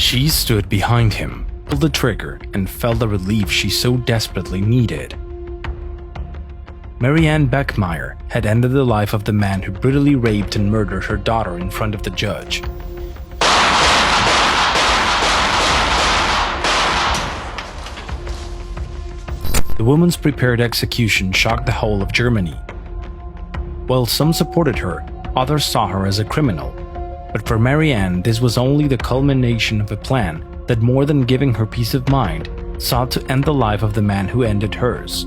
She stood behind him, pulled the trigger, and felt the relief she so desperately needed. Marianne Bachmeier had ended the life of the man who brutally raped and murdered her daughter in front of the judge. The woman's prepared execution shocked the whole of Germany. While some supported her, others saw her as a criminal. But for Marianne, this was only the culmination of a plan that, more than giving her peace of mind, sought to end the life of the man who ended hers.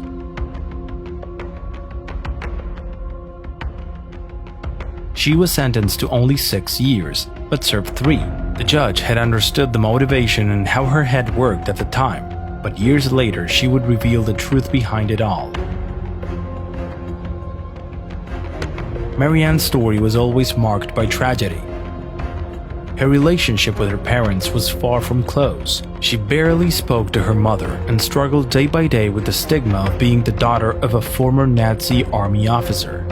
She was sentenced to only 6 years, but served 3. The judge had understood the motivation and how her head worked at the time, but years later she would reveal the truth behind it all. Marianne's story was always marked by tragedy. Her relationship with her parents was far from close. She barely spoke to her mother and struggled day by day with the stigma of being the daughter of a former Nazi army officer.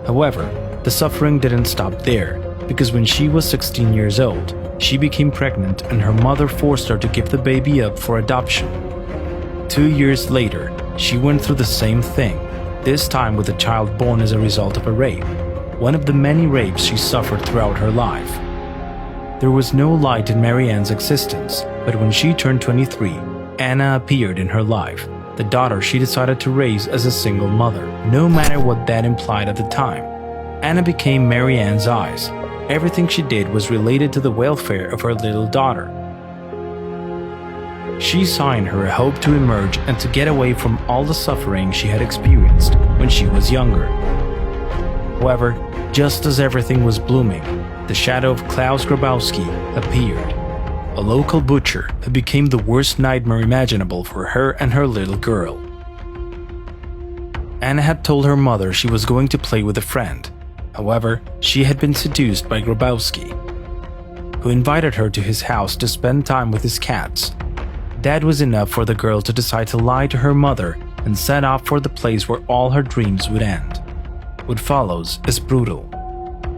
However, the suffering didn't stop there, because when she was 16 years old, she became pregnant and her mother forced her to give the baby up for adoption. 2 years later, she went through the same thing, this time with a child born as a result of a rape, one of the many rapes she suffered throughout her life. There was no light in Marianne's existence, but when she turned 23, Anna appeared in her life, the daughter she decided to raise as a single mother, no matter what that implied at the time. Anna became Marianne's eyes. Everything she did was related to the welfare of her little daughter. She saw in her a hope to emerge and to get away from all the suffering she had experienced when she was younger. However, just as everything was blooming, the shadow of Klaus Grabowski appeared, a local butcher who became the worst nightmare imaginable for her and her little girl. Anna had told her mother she was going to play with a friend. However, she had been seduced by Grabowski, who invited her to his house to spend time with his cats. That was enough for the girl to decide to lie to her mother and set off for the place where all her dreams would end. What follows is brutal.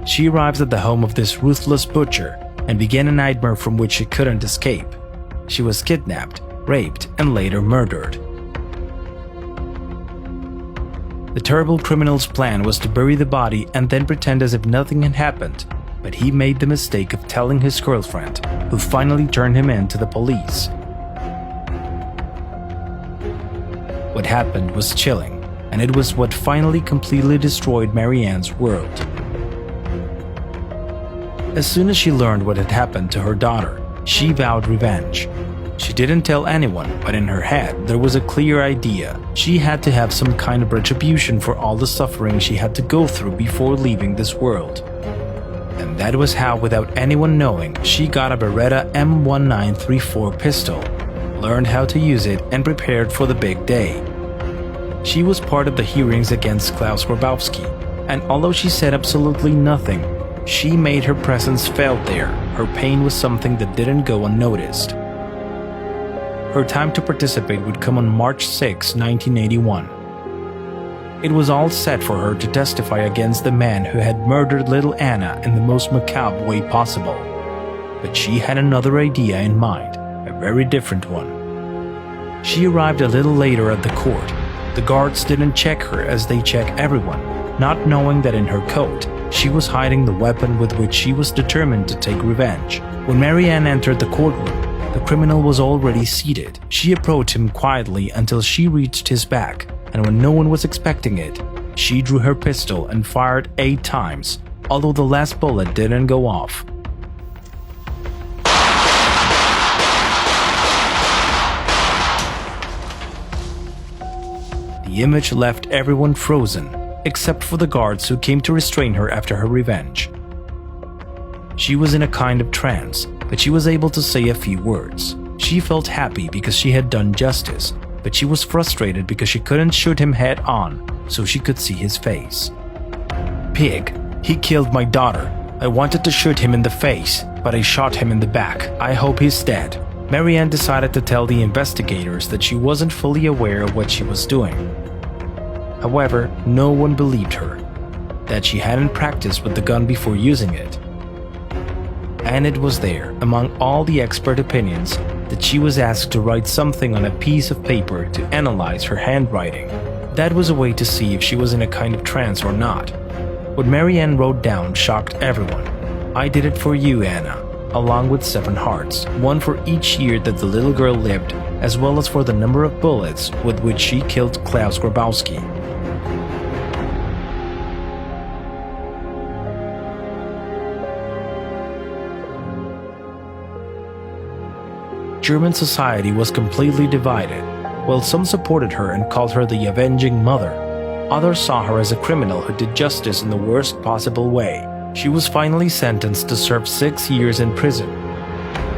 She arrives at the home of this ruthless butcher and began a nightmare from which she couldn't escape. She was kidnapped, raped, and later murdered. The terrible criminal's plan was to bury the body and then pretend as if nothing had happened, but he made the mistake of telling his girlfriend, who finally turned him in to the police. What happened was chilling, and it was what finally completely destroyed Marianne's world. As soon as she learned what had happened to her daughter, she vowed revenge. She didn't tell anyone, but in her head there was a clear idea. She had to have some kind of retribution for all the suffering she had to go through before leaving this world. And that was how, without anyone knowing, she got a Beretta M1934 pistol, learned how to use it, and prepared for the big day. She was part of the hearings against Klaus Grabowski, and although she said absolutely nothing, she made her presence felt there. Her pain was something that didn't go unnoticed. Her time to participate would come on March 6, 1981. It was all set for her to testify against the man who had murdered little Anna in the most macabre way possible. But she had another idea in mind, a very different one. She arrived a little later at the court. The guards didn't check her as they check everyone, not knowing that in her coat, she was hiding the weapon with which she was determined to take revenge. When Marianne entered the courtroom, the criminal was already seated. She approached him quietly until she reached his back, and when no one was expecting it, she drew her pistol and fired 8 times, although the last bullet didn't go off. The image left everyone frozen, except for the guards who came to restrain her after her revenge. She was in a kind of trance, but she was able to say a few words. She felt happy because she had done justice, but she was frustrated because she couldn't shoot him head on so she could see his face. "Pig, he killed my daughter. I wanted to shoot him in the face, but I shot him in the back. I hope he's dead." Marianne decided to tell the investigators that she wasn't fully aware of what she was doing. However, no one believed her, that she hadn't practiced with the gun before using it. And it was there, among all the expert opinions, that she was asked to write something on a piece of paper to analyze her handwriting. That was a way to see if she was in a kind of trance or not. What Marianne wrote down shocked everyone. "I did it for you, Anna," along with 7 hearts, one for each year that the little girl lived, as well as for the number of bullets with which she killed Klaus Grabowski. German society was completely divided. While some supported her and called her the avenging mother, others saw her as a criminal who did justice in the worst possible way. She was finally sentenced to serve 6 years in prison,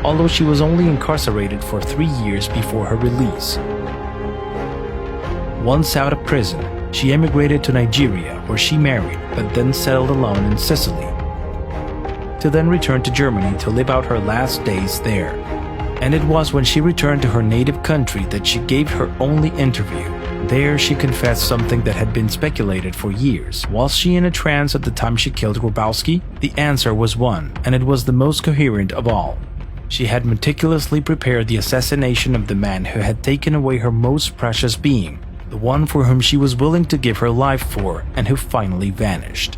although she was only incarcerated for 3 years before her release. Once out of prison, she emigrated to Nigeria, where she married, but then settled alone in Sicily, to then return to Germany to live out her last days there. And it was when she returned to her native country that she gave her only interview. There she confessed something that had been speculated for years. Was she in a trance at the time she killed Grabowski? The answer was one, and it was the most coherent of all. She had meticulously prepared the assassination of the man who had taken away her most precious being, the one for whom she was willing to give her life for, and who finally vanished.